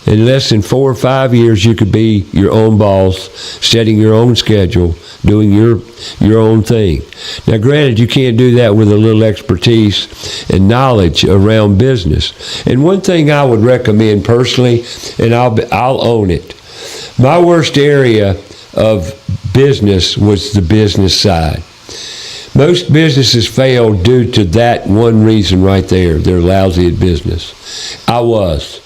In less than 4 or 5 years you could be your own boss, setting your own schedule, doing your own thing. Now, granted, you can't do that with a little expertise and knowledge around business. And one thing I would recommend personally, and I'll own it, my worst area of business was the business side. Most businesses fail due to that one reason right there. They're lousy at business. I was,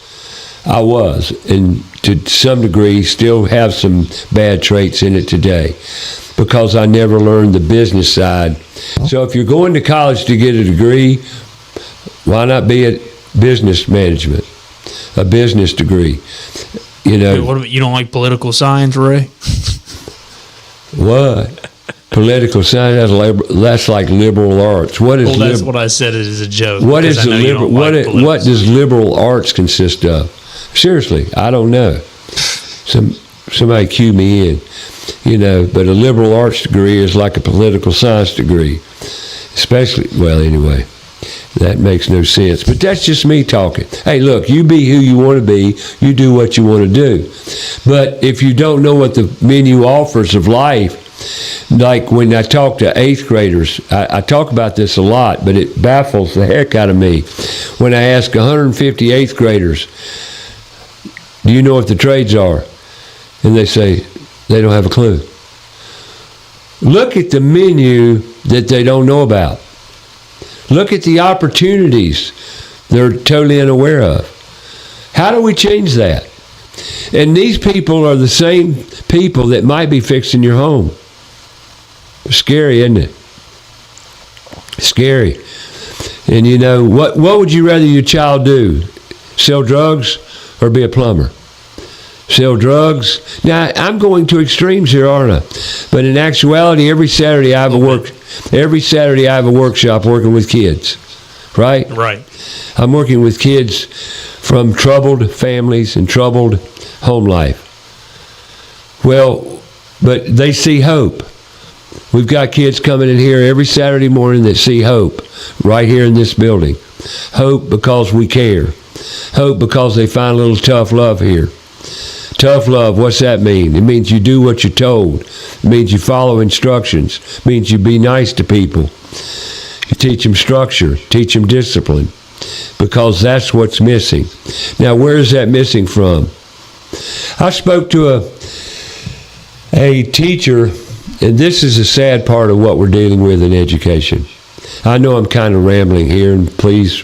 and to some degree still have some bad traits in it today, because I never learned the business side. So if you're going to college to get a degree, why not be at business management, a business degree? What about, you don't like political science, Ray? What? Political science? That's like liberal arts. What is? Well, that's what I said. It is a joke. What is the liberal? What does liberal arts consist of? Seriously, I don't know. Somebody cue me in, but a liberal arts degree is like a political science degree. Especially, well, anyway, that makes no sense. But that's just me talking. Hey, look, you be who you want to be. You do what you want to do. But if you don't know what the menu offers of life, like when I talk to 8th graders, I talk about this a lot, but it baffles the heck out of me. When I ask 150 8th graders, do you know what the trades are? And they say they don't have a clue. Look at the menu that they don't know about. Look at the opportunities they're totally unaware of. How do we change that? And these people are the same people that might be fixing your home. Scary, isn't it? Scary. And what would you rather your child do? Sell drugs or be a plumber? Sell drugs. Now, I'm going to extremes here, aren't I? But in actuality, every Saturday I have a workshop working with kids. Right? Right. I'm working with kids from troubled families and troubled home life. Well, but they see hope. We've got kids coming in here every Saturday morning that see hope right here in this building. Hope because we care. Hope because they find a little tough love here. Tough love, what's that mean? It means you do what you're told. It means you follow instructions. It means you be nice to people. You teach them structure, teach them discipline, because that's what's missing. Now, where is that missing from? I spoke to a teacher, and this is a sad part of what we're dealing with in education. I know I'm kind of rambling here, and please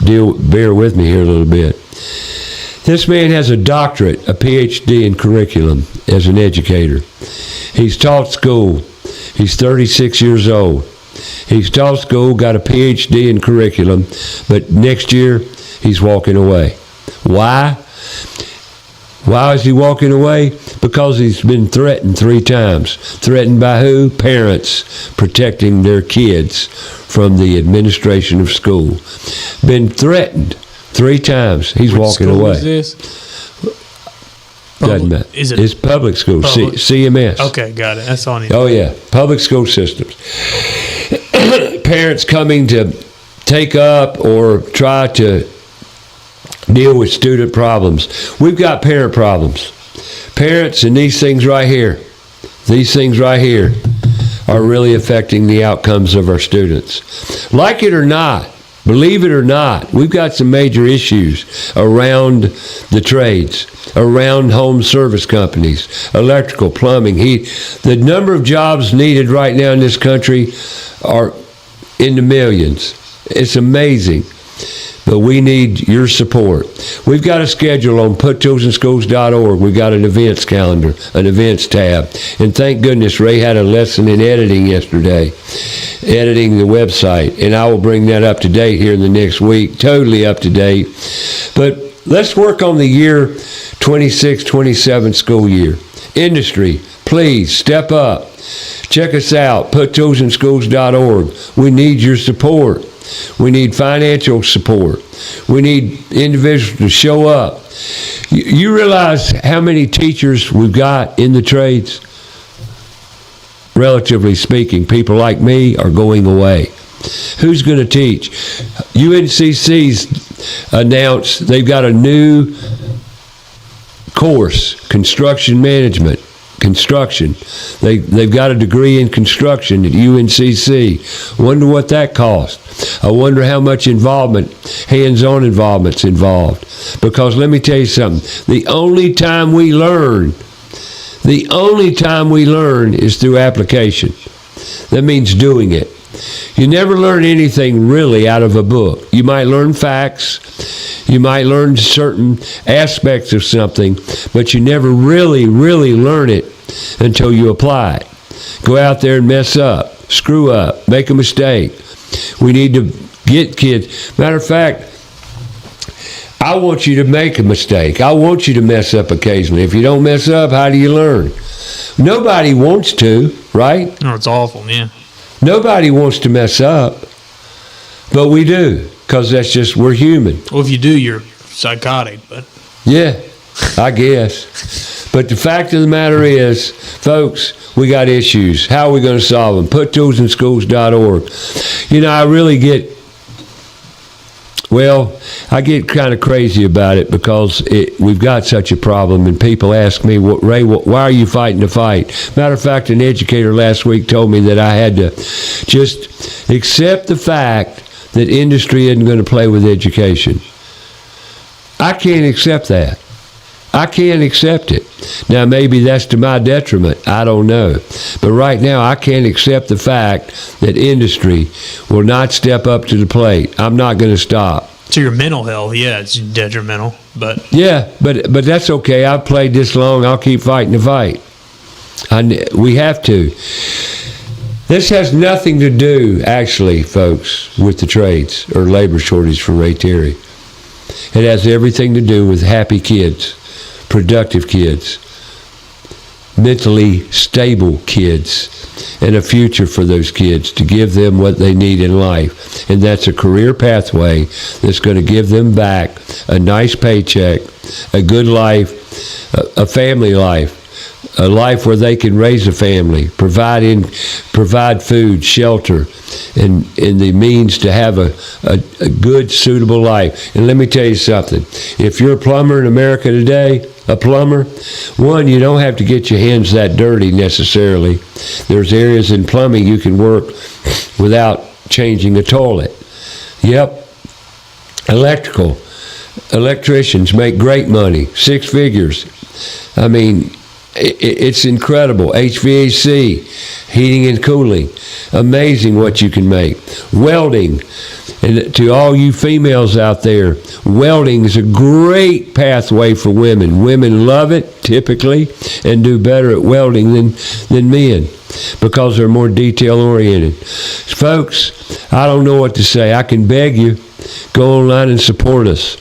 bear with me here a little bit. This man has a doctorate, a PhD in curriculum as an educator. He's taught school. He's 36 years old. He's taught school, got a PhD in curriculum, but next year he's walking away. Why? Why is he walking away? Because he's been threatened 3 times. Threatened by who? Parents protecting their kids from the administration of school. Been threatened 3 times. He's Which walking school away. Is this? Doesn't matter. Is it it's public school, public? CMS. Okay, got it. That's all I need. Oh, yeah. Public school systems. Parents coming to take up or try to deal with student problems. We've got parent problems. Parents and these things right here are really affecting the outcomes of our students. Like it or not, believe it or not, we've got some major issues around the trades, around home service companies, electrical, plumbing, heat. The number of jobs needed right now in this country are in the millions. It's amazing. But we need your support. We've got a schedule on puttoolsinschools.org. We've got an events calendar, an events tab. And thank goodness Ray had a lesson in editing yesterday, editing the website. And I will bring that up to date here in the next week, totally up to date. But let's work on the year 26-27 school year. Industry, please step up. Check us out, puttoolsinschools.org. We need your support. We need financial support. We need individuals to show up. You realize how many teachers we've got in the trades? Relatively speaking, people like me are going away. Who's going to teach? UNCC's announced they've got a new course, construction management. Construction. They've got a degree in construction at UNCC. Wonder what that costs. I wonder how much involvement, hands-on involvement's involved. Because let me tell you something. The only time we learn is through application. That means doing it. You never learn anything really out of a book. You might learn facts. You might learn certain aspects of something, but you never really learn it until you apply it. Go out there and mess up, screw up, make a mistake. We need to get kids. Matter of fact, I want you to make a mistake. I want you to mess up occasionally. If you don't mess up, how do you learn? Nobody wants to, right? No, it's awful, yeah. Nobody wants to mess up, but we do, because that's just, we're human. Well, if you do, you're psychotic, but... Yeah, I guess. But the fact of the matter is, folks, we got issues. How are we going to solve them? Puttoolsinschools.org. You know, I get kind of crazy about it because we've got such a problem, and people ask me, Ray, why are you fighting the fight? Matter of fact, an educator last week told me that I had to just accept the fact that industry isn't going to play with education. I can't accept that. I can't accept it. Now, maybe that's to my detriment. I don't know. But right now, I can't accept the fact that industry will not step up to the plate. I'm not going to stop. To your mental health, yeah, it's detrimental. But yeah, but that's okay. I've played this long. I'll keep fighting the fight. We have to. This has nothing to do, actually, folks, with the trades or labor shortage for Ray Terry. It has everything to do with happy kids, productive kids, mentally stable kids, and a future for those kids to give them what they need in life. And that's a career pathway that's going to give them back a nice paycheck, a good life, a family life, a life where they can raise a family, provide food, shelter, and the means to have a good, suitable life. And let me tell you something. If you're a plumber in America today, a plumber, one, you don't have to get your hands that dirty necessarily. There's areas in plumbing you can work without changing a toilet. Yep. Electricians make great money, 6 figures. I mean, it's incredible. HVAC, heating and cooling, amazing what you can make. Welding, And to all you females out there, welding is a great pathway for women. Women love it, typically, and do better at welding than men because they're more detail-oriented. Folks, I don't know what to say. I can beg you, go online and support us.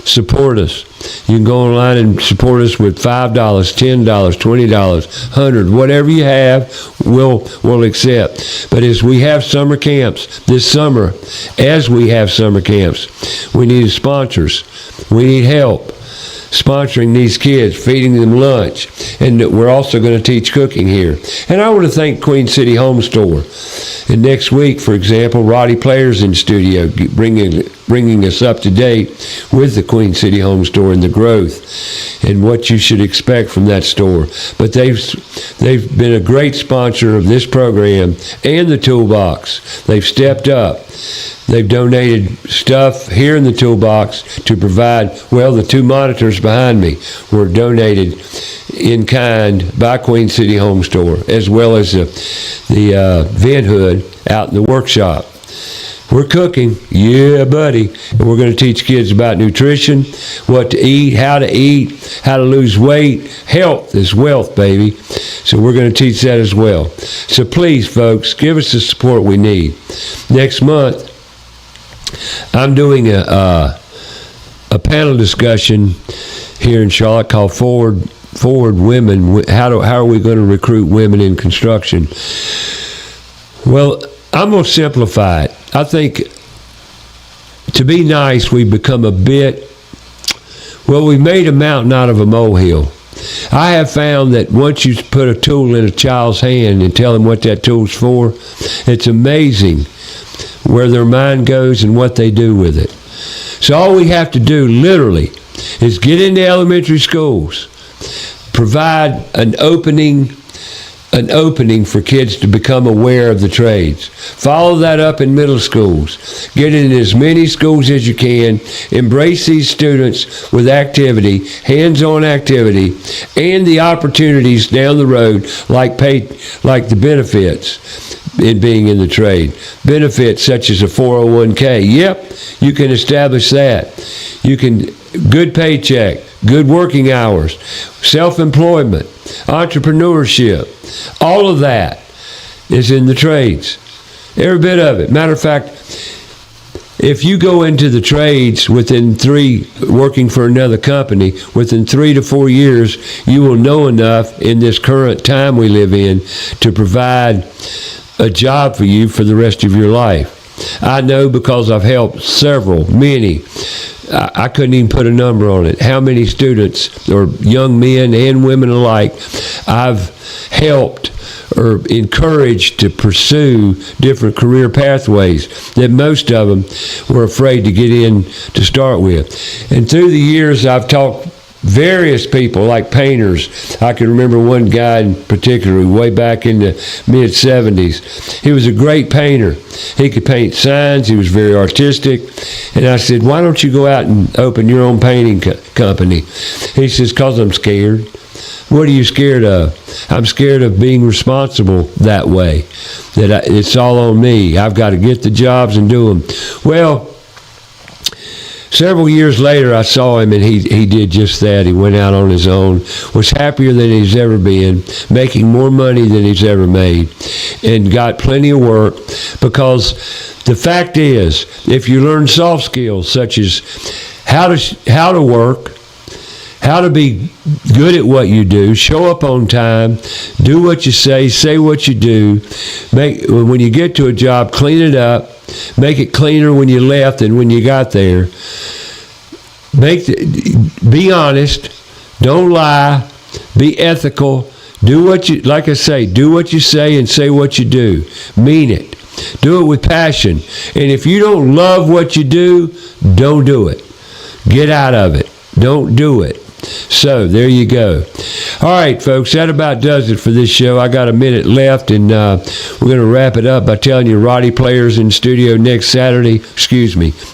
Support us. You can go online and support us with $5, $10, $20, $100, whatever you have, we'll accept. But as we have summer camps this summer, we need sponsors. We need help sponsoring these kids, feeding them lunch, and we're also going to teach cooking here. And I want to thank Queen City Home Store. And next week, for example, Roddy Player's in studio, bringing us up to date with the Queen City Home Store and the growth and what you should expect from that store. But they've been a great sponsor of this program and the toolbox. They've stepped up. They've donated stuff here in the toolbox to provide, the 2 monitors behind me were donated in kind by Queen City Home Store, as well as the vent hood out in the workshop. We're cooking, yeah, buddy, and we're going to teach kids about nutrition, what to eat, how to lose weight. Health is wealth, baby. So we're going to teach that as well. So please, folks, give us the support we need. Next month, I'm doing a panel discussion here in Charlotte called Forward Women. How are we going to recruit women in construction? Well, I'm going to simplify it. I think to be nice, we've become we've made a mountain out of a molehill. I have found that once you put a tool in a child's hand and tell them what that tool's for, it's amazing where their mind goes and what they do with it. So all we have to do, literally, is get into elementary schools, provide an opening for kids to become aware of the trades. Follow that up in middle schools. Get in as many schools as you can. Embrace these students with activity, hands-on activity, and the opportunities down the road like the benefits in being in the trade. Benefits such as a 401k. Yep, you can establish that. You can, good paycheck, good working hours, self-employment, entrepreneurship. All of that is in the trades. Every bit of it. Matter of fact, if you go into the trades working for another company, within 3 to 4 years, you will know enough in this current time we live in to provide a job for you for the rest of your life. I know because I've helped many. I couldn't even put a number on it. How many students, or young men and women alike, I've helped or encouraged to pursue different career pathways that most of them were afraid to get in to start with. And through the years, I've taught various people, like painters. I can remember one guy in particular way back in the mid-'70s. He was a great painter. He could paint signs. He was very artistic. And I said, why don't you go out and open your own painting company? He says, because I'm scared. What are you scared of? I'm scared of being responsible that way, it's all on me. I've got to get the jobs and do them. Well, several years later, I saw him, and he did just that. He went out on his own, was happier than he's ever been, making more money than he's ever made, and got plenty of work. Because the fact is, if you learn soft skills such as how to work, how to be good at what you do, show up on time, do what you say what you do, when you get to a job, clean it up, make it cleaner when you left than when you got there. Be honest, don't lie, be ethical, do what you, like I say, do what you say and say what you do. Mean it. Do it with passion. And if you don't love what you do, don't do it. Get out of it. Don't do it. So there you go. All right, folks, that about does it for this show. I got a minute left, and we're going to wrap it up by telling you Roddy Player's in studio next Saturday.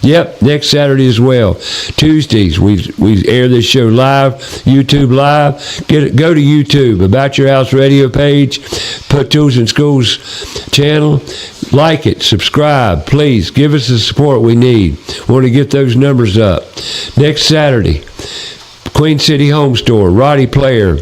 Yep, next Saturday as well. Tuesdays, we air this show live, YouTube Live. Go to YouTube, About Your House radio page, put Tools in Schools channel. like it, subscribe, please. Give us the support we need. We want to get those numbers up. Next Saturday, Queen City Home Store, Roddy Player,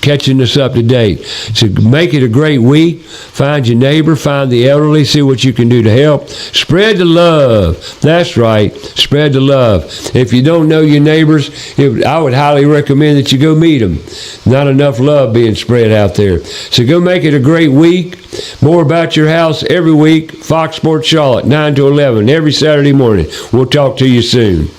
catching us up to date. So make it a great week. Find your neighbor, find the elderly, see what you can do to help. Spread the love. That's right. Spread the love. If you don't know your neighbors, I would highly recommend that you go meet them. Not enough love being spread out there. So go make it a great week. More About Your House every week. Fox Sports Charlotte, 9 to 11, every Saturday morning. We'll talk to you soon.